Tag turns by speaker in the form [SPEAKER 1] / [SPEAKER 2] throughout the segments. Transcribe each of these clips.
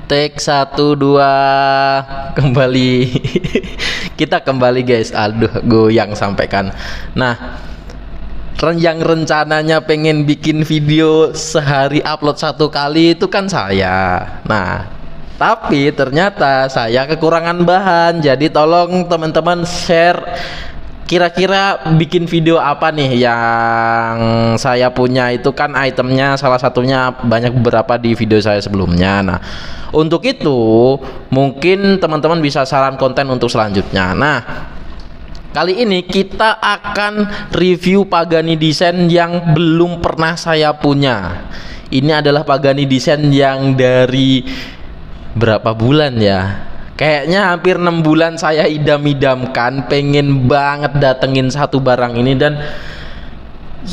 [SPEAKER 1] Take 1 2 kembali. Kita kembali guys. Aduh, goyang sampai kan. Nah, yang rencananya pengen bikin video sehari upload 1 kali itu kan saya. Nah, tapi ternyata saya kekurangan bahan. Jadi tolong teman-teman share kira-kira bikin video apa nih yang saya punya. Itu kan itemnya salah satunya banyak beberapa di video saya sebelumnya. Nah, untuk itu mungkin teman-teman bisa saran konten untuk selanjutnya. Nah, kali ini kita akan review Pagani Design yang belum pernah saya punya. Ini adalah Pagani Design yang dari berapa bulan ya? Kayaknya hampir 6 bulan saya idam-idamkan, pengen banget datengin satu barang ini, dan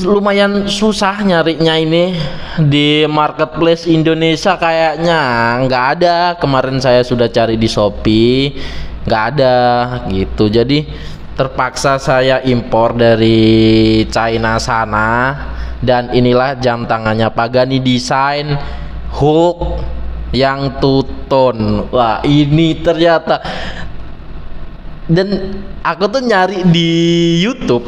[SPEAKER 1] lumayan susah nyarinya ini di marketplace Indonesia. Kayaknya nggak ada. Kemarin saya sudah cari di Shopee, nggak ada gitu. Jadi terpaksa saya impor dari China sana, dan inilah jam tangannya Pagani Design hook yang two-tone. Wah, ini ternyata, dan aku tuh nyari di YouTube.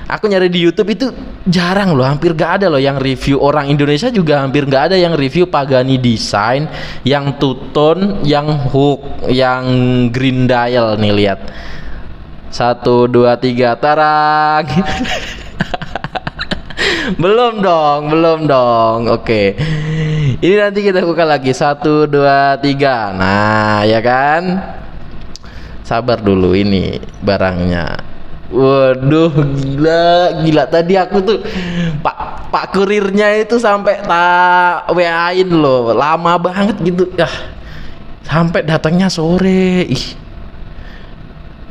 [SPEAKER 1] Aku nyari di YouTube itu jarang loh, hampir gak ada loh yang review. Orang Indonesia juga hampir gak ada yang review Pagani Design yang two-tone, yang hook, yang green dial nih. Lihat, 1 2 3 tarang. Belum dong. Oke. Ini nanti kita buka lagi 1 2 3. Nah, ya kan? Sabar dulu, ini barangnya. Waduh, gila. Tadi aku tuh Pak kurirnya itu sampai tak WA-in loh. Lama banget gitu. Sampai datangnya sore.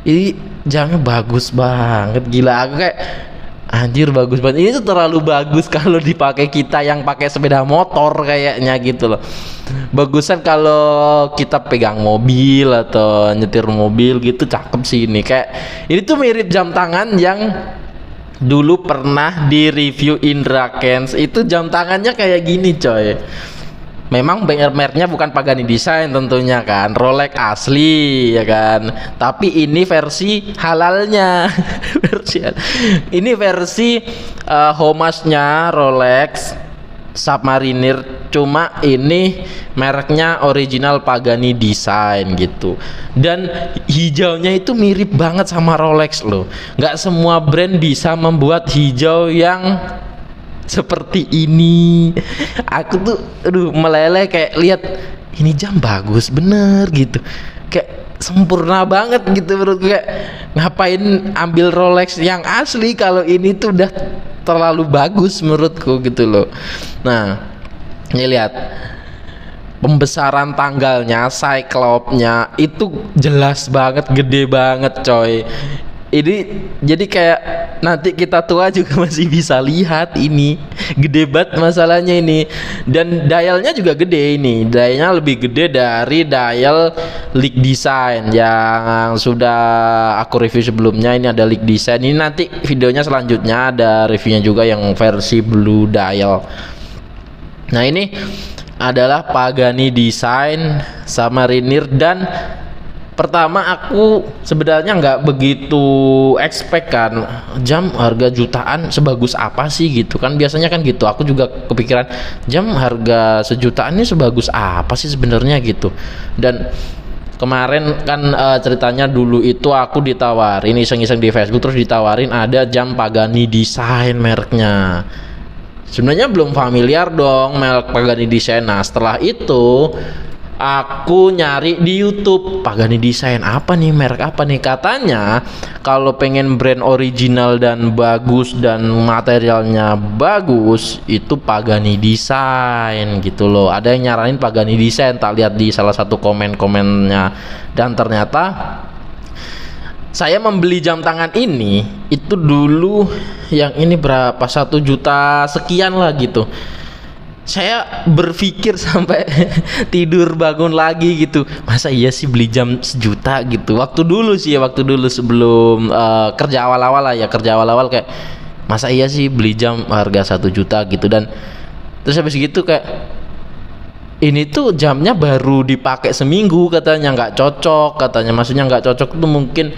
[SPEAKER 1] Ini jamnya bagus banget, gila. Aku kayak, anjir, bagus banget. Ini tuh terlalu bagus kalau dipakai kita yang pakai sepeda motor kayaknya gitu loh. Bagusan kalau kita pegang mobil atau nyetir mobil gitu, cakep sih ini. Kayak ini tuh mirip jam tangan yang dulu pernah di review Indra Kens. Itu jam tangannya kayak gini coy. Memang mereknya bukan Pagani Design tentunya kan, Rolex asli ya kan. Tapi ini versi halalnya. Ini versi homage-nya Rolex Submariner, cuma ini mereknya original Pagani Design gitu. Dan hijaunya itu mirip banget sama Rolex loh. Nggak semua brand bisa membuat hijau yang seperti ini. Aku tuh meleleh, kayak lihat ini jam bagus bener gitu, kayak sempurna banget gitu menurutku. Kayak ngapain ambil Rolex yang asli kalau ini tuh udah terlalu bagus menurutku gitu loh. Nah, ini lihat pembesaran tanggalnya, cyclops-nya itu jelas banget, gede banget coy. Ini jadi kayak nanti kita tua juga masih bisa lihat, ini gede banget masalahnya ini. Dan dialnya juga gede, ini dialnya lebih gede dari dial League Design yang sudah aku review sebelumnya. Ini ada League Design, ini nanti videonya selanjutnya ada reviewnya juga yang versi blue dial. Nah, ini adalah Pagani Design Submariner. Dan pertama aku sebenarnya nggak begitu expect kan, jam harga jutaan sebagus apa sih gitu kan. Biasanya kan gitu, aku juga kepikiran jam harga sejutaan ini sebagus apa sih sebenarnya gitu. Dan kemarin kan ceritanya dulu itu aku ditawarin iseng-iseng di Facebook, terus ditawarin ada jam Pagani Design mereknya. Sebenarnya belum familiar dong merek Pagani Design. Nah, setelah itu aku nyari di YouTube Pagani Design apa nih, merek apa nih. Katanya kalau pengen brand original dan bagus dan materialnya bagus itu Pagani Design gitu loh. Ada yang nyaranin Pagani Design, tak lihat di salah satu komen-komennya. Dan ternyata saya membeli jam tangan ini itu dulu yang ini berapa, 1 juta sekian lah gitu. Saya berpikir sampai tidur bangun lagi gitu, masa iya sih beli jam 1 juta gitu. Waktu dulu sebelum kerja awal-awal lah ya, kerja awal-awal kayak masa iya sih beli jam harga 1 juta gitu. Dan terus habis gitu kayak ini tuh jamnya baru dipakai seminggu katanya, nggak cocok katanya. Maksudnya nggak cocok tuh mungkin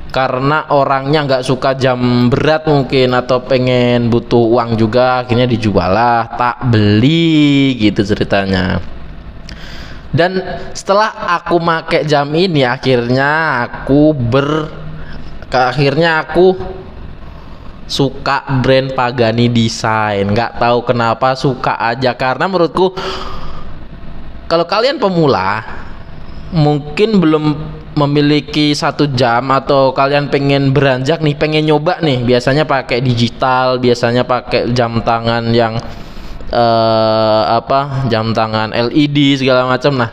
[SPEAKER 1] karena orangnya nggak suka jam berat mungkin, atau pengen butuh uang juga, akhirnya dijual lah, tak beli gitu ceritanya. Dan setelah aku make jam ini akhirnya aku suka brand Pagani Design. Nggak tahu kenapa suka aja, karena menurutku kalau kalian pemula mungkin belum memiliki 1 jam, atau kalian pengen beranjak nih, pengen nyoba nih, biasanya pakai digital, biasanya pakai jam tangan yang jam tangan LED segala macam. Nah,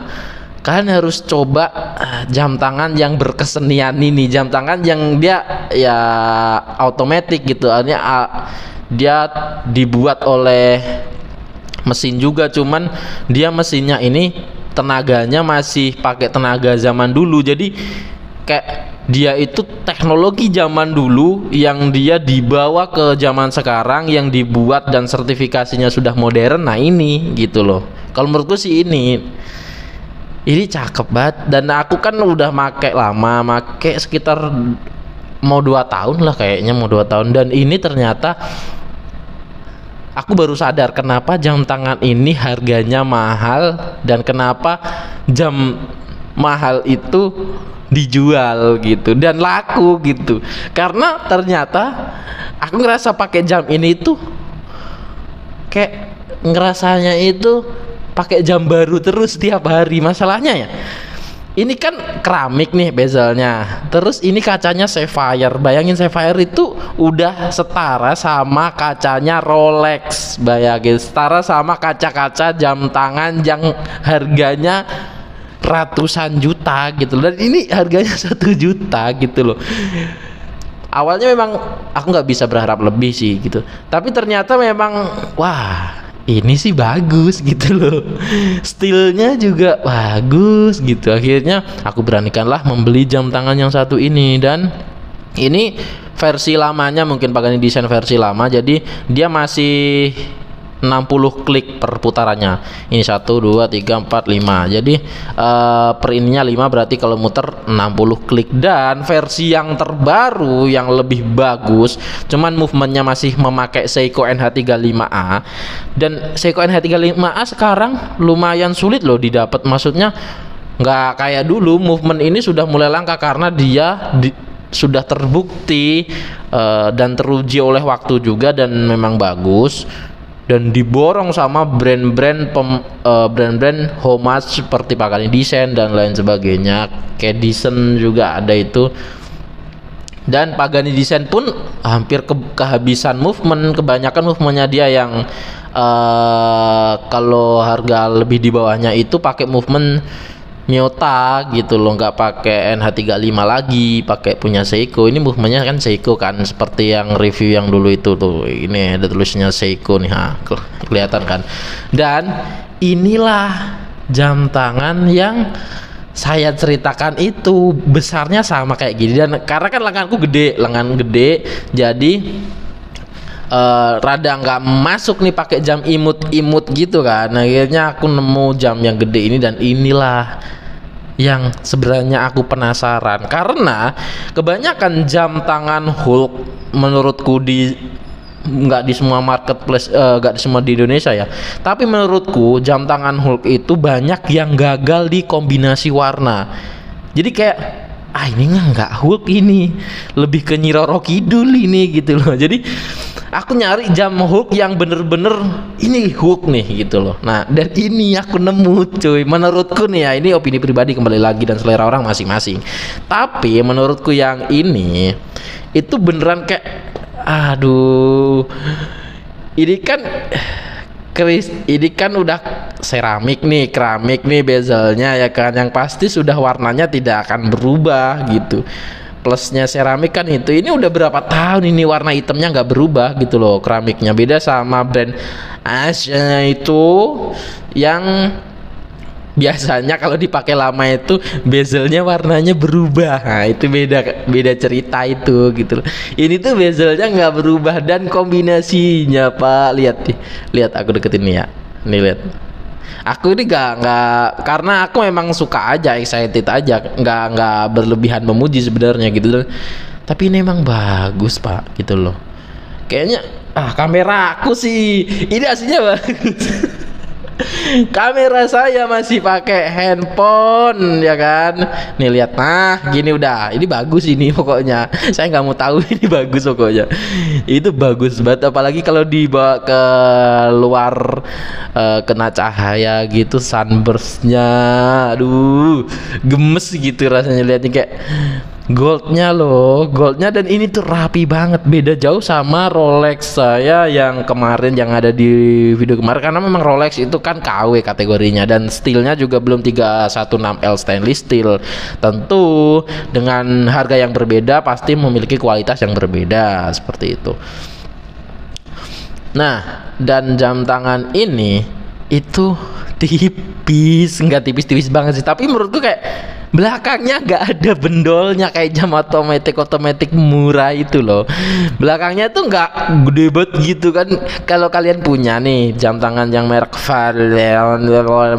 [SPEAKER 1] kalian harus coba jam tangan yang berkesenian ini, jam tangan yang dia ya otomatis gitu, artinya dia dibuat oleh mesin juga, cuman dia mesinnya ini tenaganya masih pakai tenaga zaman dulu. Jadi kayak dia itu teknologi zaman dulu yang dia dibawa ke zaman sekarang, yang dibuat dan sertifikasinya sudah modern. Nah ini gitu loh, kalau menurutku sih ini cakep banget. Dan aku kan udah make lama, make sekitar mau 2 tahun lah kayaknya, mau 2 tahun. Dan ini ternyata aku baru sadar kenapa jam tangan ini harganya mahal, dan kenapa jam mahal itu dijual gitu dan laku gitu. Karena ternyata aku ngerasa pakai jam ini tuh kayak ngerasanya itu pakai jam baru terus tiap hari. Masalahnya ya, ini kan keramik nih bezelnya, terus ini kacanya sapphire. Bayangin sapphire itu udah setara sama kacanya Rolex, bayangin setara sama kaca-kaca jam tangan yang harganya ratusan juta gitu. Dan ini harganya 1 juta gitu loh. Awalnya memang aku nggak bisa berharap lebih sih gitu, tapi ternyata memang wah, ini sih bagus gitu loh, stilnya juga bagus gitu. Akhirnya aku beranikanlah membeli jam tangan yang satu ini. Dan ini versi lamanya, mungkin Pagani Design versi lama, jadi dia masih 60 klik per putarannya. Ini 1, 2, 3, 4, 5. Jadi per ininya 5, berarti kalau muter 60 klik. Dan versi yang terbaru yang lebih bagus, cuman movementnya masih memakai Seiko NH35A. Dan Seiko NH35A sekarang lumayan sulit loh didapat. Maksudnya nggak kayak dulu, movement ini sudah mulai langka karena dia sudah terbukti dan teruji oleh waktu juga, dan memang bagus. Dan diborong sama brand-brand homage seperti Pagani Design dan lain sebagainya, kayak Dyson juga ada itu. Dan Pagani Design pun hampir kehabisan movement. Kebanyakan movementnya dia yang kalau harga lebih di bawahnya itu pakai movement Miyota gitu loh, nggak pakai NH35 lagi, pakai punya Seiko. Ini movementnya kan Seiko kan, seperti yang review yang dulu itu tuh, ini ada tulisnya Seiko nih, kelihatan kan. Dan inilah jam tangan yang saya ceritakan itu, besarnya sama kayak gini. Dan karena kan lengan gede, jadi rada nggak masuk nih pakai jam imut gitu kan. Nah, akhirnya aku nemu jam yang gede ini, dan inilah yang sebenarnya aku penasaran. Karena kebanyakan jam tangan Hulk menurutku nggak di semua marketplace, nggak di semua di Indonesia ya, tapi menurutku jam tangan Hulk itu banyak yang gagal di kombinasi warna. Jadi kayak ini nggak Hulk, ini lebih ke Nyi Roro Kidul ini gitu loh. Jadi aku nyari jam Hulk yang bener-bener ini Hulk nih gitu loh. Nah, dan ini aku nemu cuy. Menurutku nih ya, ini opini pribadi kembali lagi dan selera orang masing-masing. Tapi menurutku yang ini itu beneran kayak aduh. Ini kan udah keramik nih bezelnya ya kan, yang pasti sudah warnanya tidak akan berubah gitu. Plusnya seramik kan itu, ini udah berapa tahun ini warna hitamnya nggak berubah gitu loh keramiknya. Beda sama brand Asia itu yang biasanya kalau dipakai lama itu bezelnya warnanya berubah. Nah, itu beda cerita itu gitu loh. Ini tuh bezelnya nggak berubah, dan kombinasinya Pak, lihat aku deketin nih ya, nih lihat, Aku ini nggak karena aku memang suka aja, excited aja, nggak berlebihan memuji sebenarnya gitu. Tapi ini emang bagus pak gitu loh. Kayaknya kamera aku sih ini aslinya bagus. Kamera saya masih pakai handphone ya kan. Nih lihat, nah gini udah, ini bagus ini pokoknya. Saya nggak mau tahu ini bagus pokoknya. Itu bagus banget, apalagi kalau dibawa ke luar, kena cahaya gitu, sunburstnya, aduh gemes gitu rasanya lihatnya, kayak goldnya loh, goldnya. Dan ini tuh rapi banget, beda jauh sama Rolex saya yang kemarin yang ada di video kemarin, karena memang Rolex itu kan KW kategorinya dan steelnya juga belum 316L stainless steel. Tentu dengan harga yang berbeda pasti memiliki kualitas yang berbeda seperti itu. Nah, dan jam tangan ini itu tipis, nggak tipis-tipis banget sih, tapi menurutku kayak belakangnya nggak ada bendolnya kayak jam otomatis murah itu loh. Belakangnya tuh nggak gede banget gitu kan. Kalau kalian punya nih jam tangan yang merek Vareon,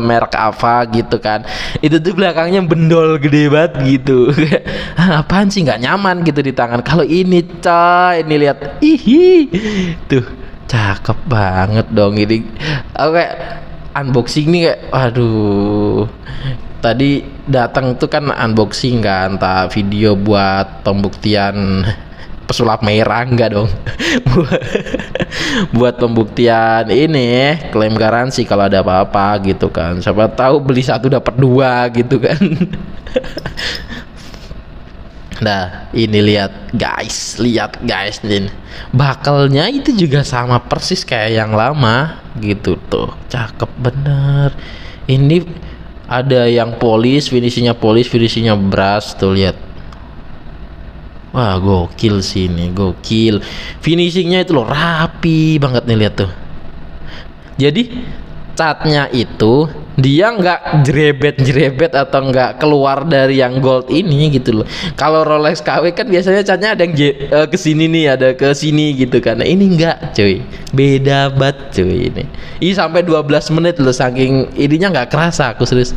[SPEAKER 1] merek apa gitu kan, itu tuh belakangnya bendol gede banget gitu. Apaan sih, nggak nyaman gitu di tangan. Kalau ini coy, ini lihat, ihi tuh cakep banget dong ini. Aku kayak unboxing nih kayak aduh, tadi datang tuh kan unboxing kan, tak video buat pembuktian pesulap merah, enggak dong. Buat pembuktian ini klaim garansi kalau ada apa-apa gitu kan, siapa tahu beli satu dapat dua gitu kan. Nah ini lihat guys nih, bakalnya itu juga sama persis kayak yang lama gitu tuh, cakep bener. Ini ada yang polis, finishingnya brass tuh, lihat. Wah gokil sih ini, gokil. Finishingnya itu loh rapi banget nih, lihat tuh. Jadi catnya itu dia nggak jerebet atau nggak keluar dari yang gold ini gitu loh. Kalau Rolex KW kan biasanya catnya ada yang kesini nih, ada ke sini gitu kan. Nah, ini nggak cuy, beda banget cuy ini. Ini sampai 12 menit loh, saking ininya nggak kerasa aku serius.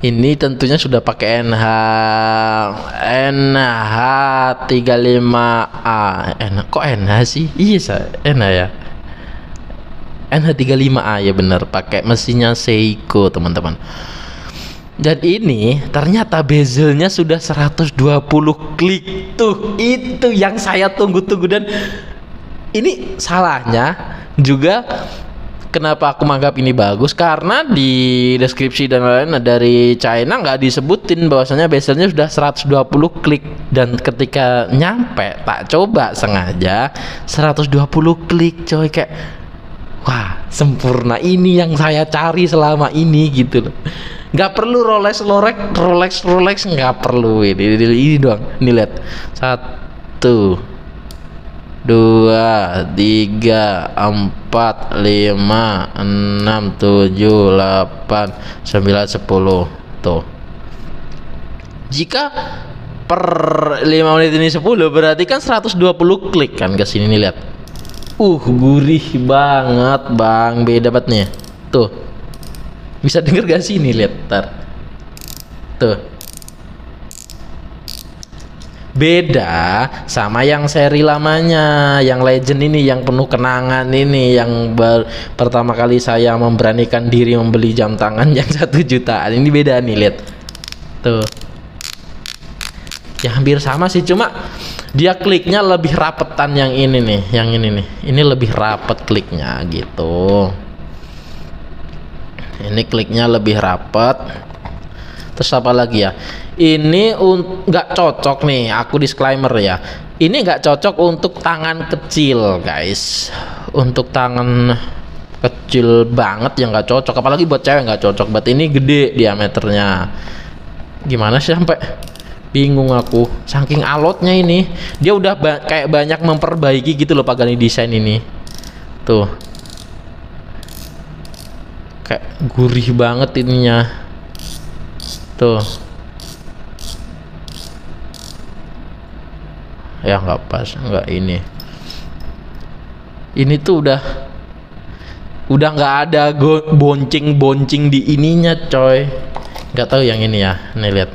[SPEAKER 1] Ini tentunya sudah pakai NH35A. Kok NH sih? Iya NH ya. NH35A ya bener, pakai mesinnya Seiko teman-teman. Dan ini ternyata bezelnya sudah 120 klik tuh, itu yang saya tunggu-tunggu. Dan ini salahnya juga kenapa aku menganggap ini bagus, karena di deskripsi dan lain-lain dari China nggak disebutin bahwasanya bezelnya sudah 120 klik, dan ketika nyampe tak coba sengaja 120 klik coy, kayak wah sempurna, ini yang saya cari selama ini gitu loh. Nggak perlu Rolex nggak perlu, ini doang. Ini lihat, 1 2 3 4 5 6 7 8 9 10 tuh. Jika per 5 menit ini 10, berarti kan 120 klik kan ke sini nih, lihat. Gurih banget bang, beda banget nih tuh. Bisa denger gak sih ini, lihat ntar tuh. Beda sama yang seri lamanya, yang legend ini, yang penuh kenangan ini, yang pertama kali saya memberanikan diri membeli jam tangan yang 1 jutaan. Ini beda nih, lihat tuh. Ya hampir sama sih, cuma dia kliknya lebih rapetan yang ini nih, ini lebih rapet kliknya gitu. Ini kliknya lebih rapet. Terus apa lagi ya, ini nggak cocok nih, aku disclaimer ya, ini nggak cocok untuk tangan kecil guys. Untuk tangan kecil banget yang nggak cocok, apalagi buat cewek nggak cocok banget. Ini gede diameternya, gimana sih, sampai bingung aku saking alotnya ini. Dia udah kayak banyak memperbaiki gitu loh Pak Gani desain ini tuh, kayak gurih banget ininya tuh. Ya nggak pas, nggak ini tuh udah Udah nggak ada boncing di ininya coy. Nggak tahu yang ini ya, nih lihat.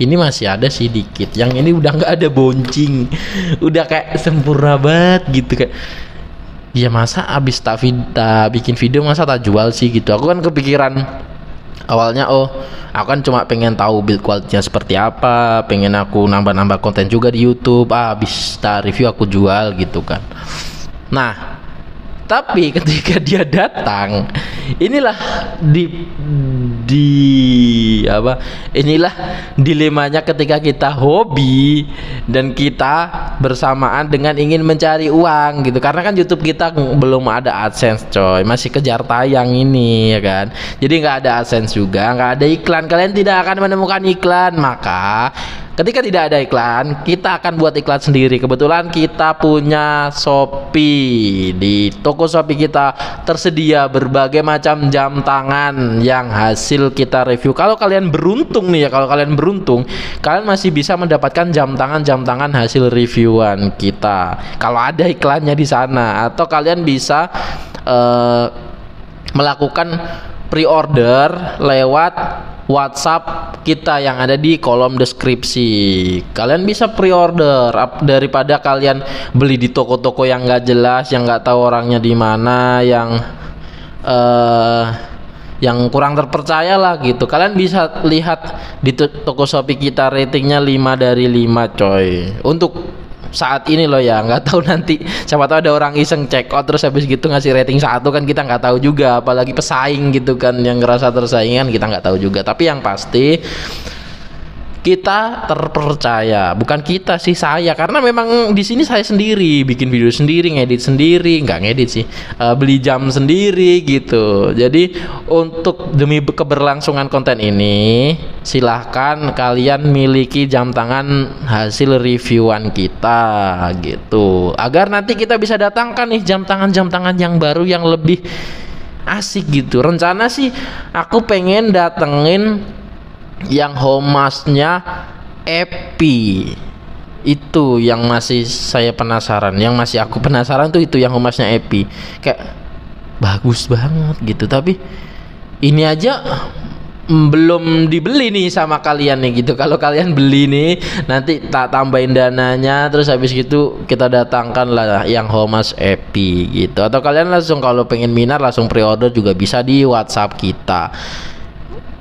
[SPEAKER 1] Ini masih ada sih dikit. Yang ini udah nggak ada boncing. Udah kayak sempurna banget gitu kayak. Ya masa abis tak bikin video masa tak jual sih gitu. Aku kan kepikiran awalnya aku kan cuma pengen tahu build quality-nya seperti apa, pengen aku nambah-nambah konten juga di YouTube. Abis tak review aku jual gitu kan. Nah, tapi ketika dia datang, inilah apa? Inilah dilemanya ketika kita hobi dan kita bersamaan dengan ingin mencari uang gitu. Karena kan YouTube kita belum ada AdSense, coy. Masih kejar tayang ini ya kan. Jadi nggak ada AdSense juga, nggak ada iklan. Kalian tidak akan menemukan iklan. Maka ketika tidak ada iklan, kita akan buat iklan sendiri. Kebetulan kita punya Shopee. Di toko Shopee kita tersedia berbagai macam jam tangan yang hasil kita review. Kalau kalian beruntung nih ya, kalau kalian beruntung, kalian masih bisa mendapatkan jam tangan hasil reviewan kita. Kalau ada iklannya di sana, atau kalian bisa melakukan pre-order lewat WhatsApp kita yang ada di kolom deskripsi. Kalian bisa pre-order daripada kalian beli di toko-toko yang nggak jelas, yang nggak tahu orangnya di mana, yang kurang terpercaya lah gitu. Kalian bisa lihat di toko Shopee kita ratingnya 5 dari 5 coy. Untuk saat ini loh ya, nggak tahu nanti siapa tahu ada orang iseng check out terus habis gitu ngasih rating 1 kan, kita nggak tahu juga, apalagi pesaing gitu kan yang ngerasa tersaingan, kita nggak tahu juga. Tapi yang pasti kita terpercaya, bukan kita sih, saya, karena memang di sini saya sendiri bikin video sendiri, ngedit sendiri, nggak ngedit sih, beli jam sendiri gitu. Jadi untuk demi keberlangsungan konten ini, silahkan kalian miliki jam tangan hasil reviewan kita gitu, agar nanti kita bisa datangkan nih jam tangan yang baru yang lebih asik gitu. Rencana sih aku pengen datengin yang Homasnya Epi, itu yang masih saya penasaran, yang masih aku penasaran tuh itu yang Homasnya Epi, kayak bagus banget gitu. Tapi ini aja belum dibeli nih sama kalian nih gitu. Kalau kalian beli nih, nanti tak tambahin dananya, terus habis gitu kita datangkan lah yang Homas Epi gitu. Atau kalian langsung kalau pengen minat langsung pre-order juga bisa di WhatsApp kita.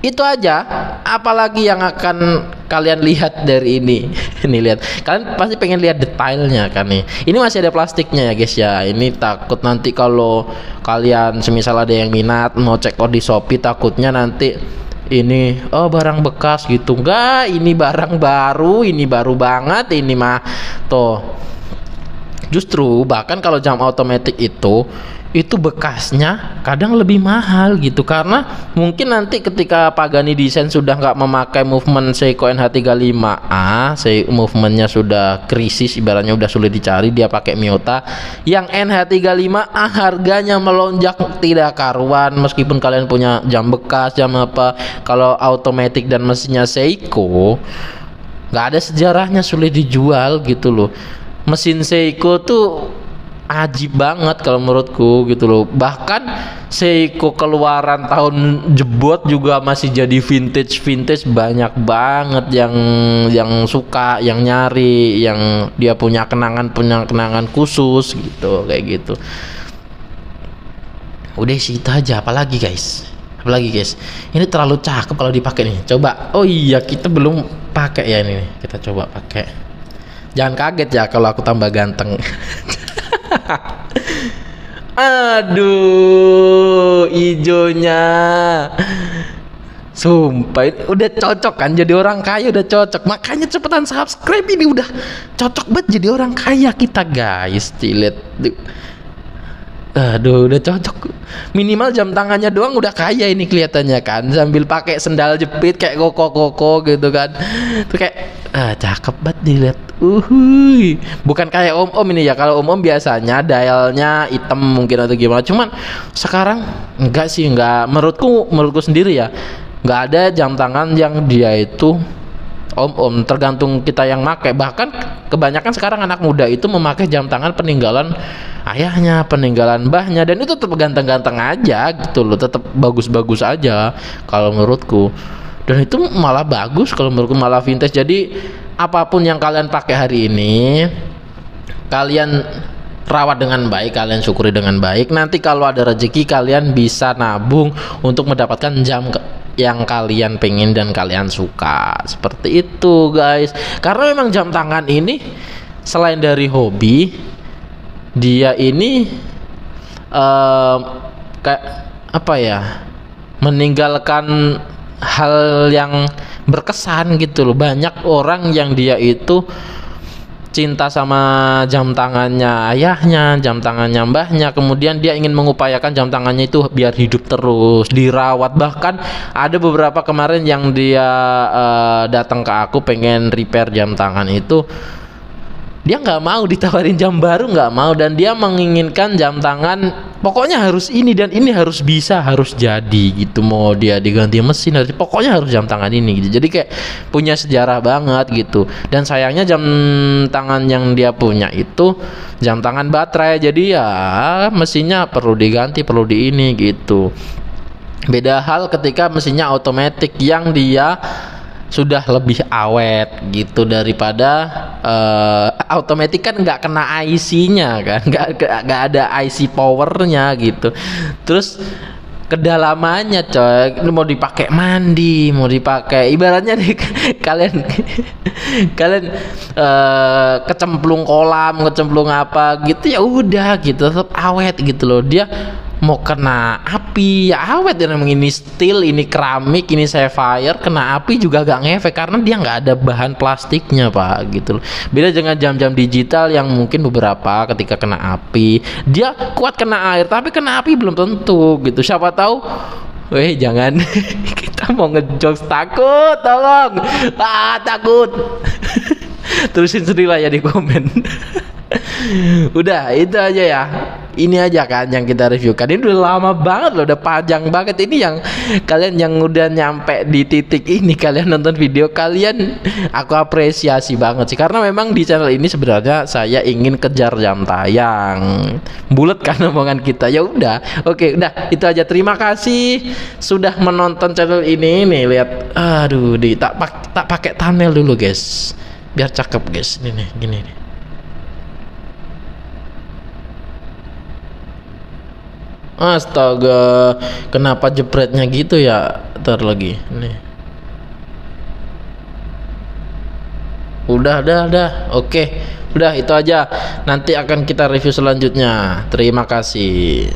[SPEAKER 1] Itu aja, apalagi yang akan kalian lihat dari ini. Ini lihat, kalian pasti pengen lihat detailnya kan nih. Ini masih ada plastiknya ya guys ya. Ini takut nanti kalau kalian semisal ada yang minat mau check out di Shopee, takutnya nanti ini barang bekas gitu. Enggak, ini barang baru, ini baru banget ini mah. Tuh. Justru bahkan kalau jam otomatis itu bekasnya kadang lebih mahal gitu, karena mungkin nanti ketika Pagani Design sudah nggak memakai movement Seiko NH35A, movementnya sudah krisis, ibaratnya udah sulit dicari, dia pakai Miyota yang NH35A, harganya melonjak tidak karuan. Meskipun kalian punya jam bekas, jam apa, kalau automatic dan mesinnya Seiko nggak ada sejarahnya sulit dijual gitu loh. Mesin Seiko tuh ajib banget kalau menurutku gitu loh. Bahkan Seiko keluaran tahun jebot juga masih jadi vintage banyak banget yang suka, yang nyari, yang dia punya kenangan khusus gitu, kayak gitu. Udah sih itu aja. Apalagi guys, ini terlalu cakep kalau dipakai nih. Coba, oh iya kita belum pakai ya ini nih. Kita coba pakai. Jangan kaget ya kalau aku tambah ganteng. Aduh, ijonya. Sumpah udah cocok kan jadi orang kaya, udah cocok. Makanya cepetan subscribe, ini udah cocok banget jadi orang kaya kita guys. Lihat. Aduh, udah cocok. Minimal jam tangannya doang udah kaya ini kelihatannya kan. Sambil pakai sendal jepit kayak koko gitu kan. Tuh kayak cakep banget dilihat. Bukan kayak om ini ya. Kalau om biasanya dialnya hitam mungkin atau gimana. Cuman sekarang enggak sih, enggak. Menurutku sendiri ya, enggak ada jam tangan yang dia itu om-om, tergantung kita yang make. Bahkan kebanyakan sekarang anak muda itu memakai jam tangan peninggalan ayahnya, peninggalan mbahnya, dan itu tetap ganteng-ganteng aja gitu loh, tetap bagus-bagus aja kalau menurutku. Dan itu malah bagus kalau menurutku, malah vintage. Jadi apapun yang kalian pakai hari ini, kalian rawat dengan baik, kalian syukuri dengan baik. Nanti kalau ada rezeki, kalian bisa nabung untuk mendapatkan jam yang kalian pengen dan kalian suka. Seperti itu guys. Karena memang jam tangan ini selain dari hobi, dia ini kayak apa ya, meninggalkan hal yang berkesan gitu loh. Banyak orang yang dia itu cinta sama jam tangannya ayahnya, jam tangannya mbahnya, kemudian dia ingin mengupayakan jam tangannya itu biar hidup terus, dirawat. Bahkan ada beberapa kemarin yang dia datang ke aku pengen repair jam tangan itu, dia nggak mau ditawarin jam baru, nggak mau, dan dia menginginkan jam tangan pokoknya harus ini dan ini, harus bisa, harus jadi gitu. Mau dia diganti mesin, pokoknya harus jam tangan ini gitu. Jadi kayak punya sejarah banget gitu. Dan sayangnya jam tangan yang dia punya itu jam tangan baterai, jadi ya mesinnya perlu diganti, perlu di ini gitu. Beda hal ketika mesinnya otomatis yang dia sudah lebih awet gitu daripada otomatis kan nggak kena IC-nya kan, nggak ada IC powernya gitu. Terus kedalamannya coy, mau dipakai mandi, mau dipakai ibaratnya nih kalian kecemplung kolam, kecemplung apa gitu, ya udah gitu tetap awet gitu loh. Dia mau kena api ya awet, dan memang ini steel, ini keramik, ini sapphire, kena api juga gak ngefek karena dia nggak ada bahan plastiknya pak gitu loh. Beda dengan jam-jam digital yang mungkin beberapa ketika kena api dia kuat kena air, tapi kena api belum tentu gitu. Siapa tahu, jangan kita mau ngejokes, takut, tolong, takut. Terusin sendiri lah ya di komen. Udah itu aja ya, ini aja kan yang kita reviewkan. Ini udah lama banget loh, udah panjang banget. Ini yang kalian yang udah nyampe di titik ini, kalian nonton video kalian, aku apresiasi banget sih, karena memang di channel ini sebenarnya saya ingin kejar jam tayang. Bulat kan omongan kita. Ya udah, oke, udah itu aja. Terima kasih sudah menonton channel ini. Nih lihat, aduh, tak pakai thumbnail dulu guys, biar cakep guys. Ini nih, gini nih. Astaga, kenapa jepretnya gitu ya? Ntar lagi nih. Udah. Oke, udah itu aja. Nanti akan kita review selanjutnya. Terima kasih.